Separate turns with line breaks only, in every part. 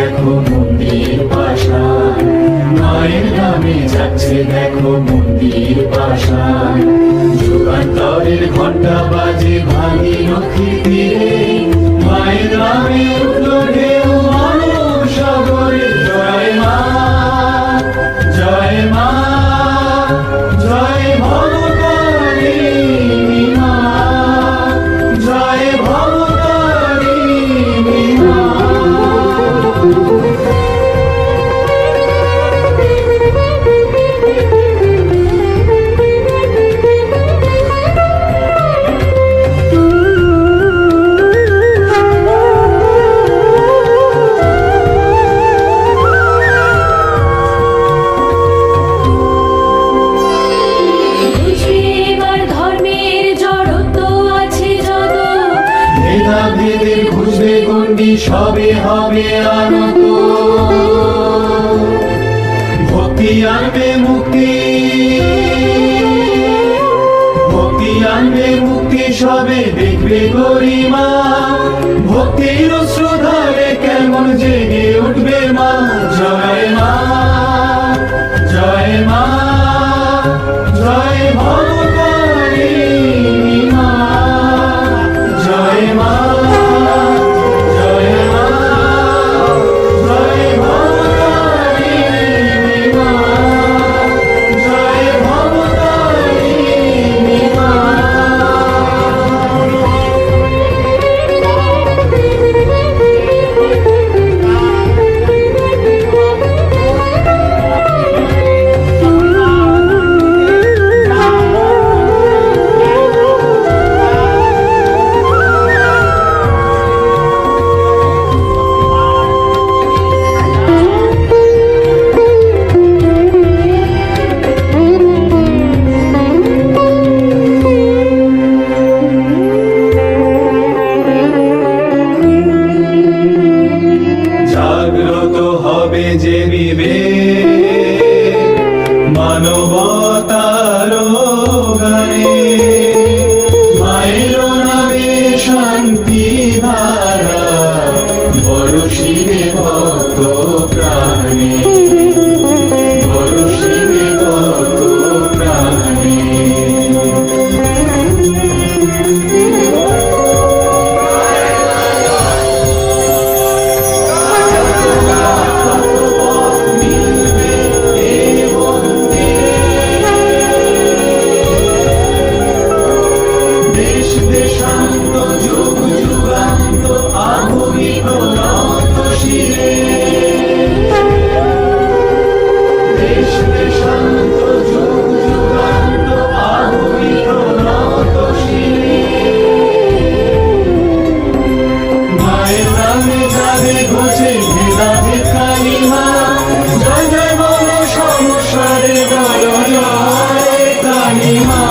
দেখো মন্দির পাশান, মায়ের নামে যাচ্ছে দেখো মন্দির পাশান। যুগান্তরের ঘণ্টা বাজে ভাগীরথী তীরে, মায়ের নামে উঠল ঢেউ মানব সাগরে। জয় মা, জয় মা, জয় ভবতারিণী মা, জয় ভবতারিণী মা। ভেদাভেদের ঘুষবে গণ্ডি সবে হবে আনত, ভক্তি আনবে মুক্তি, ভক্তি আনবে মুক্তি সবে দেখবে গরিমা। ভক্তির শ্রদ্ধারে কেমন জেগে উঠবে মা। জয় মা, জয় মা, জয় ভবতারিণী মা, জয় মা, জয় মা, জয় ভবতারিণী মা, জয় ভবতারিণী মা। জাগ্রত হবে যে বিবেক মানবতার গানে, মায়ের নামে শান্তি ধারা বরষিবে ভক্ত প্রাণে, বরষিবে ভক্ত প্রাণে। দেশান্ত যুগ যুগান্ত আগুনিত নত শিরে, দেশ দেশান্ত যুগ যুগান্ত আগুনিত নত শিরে। মায়ের নামে যাবে ঘোষে ভেদাভেদ কালিমা। জয় জয় বল সংসারে বল জয় কালিমা।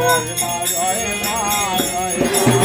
Bye. জয় মা জয় মা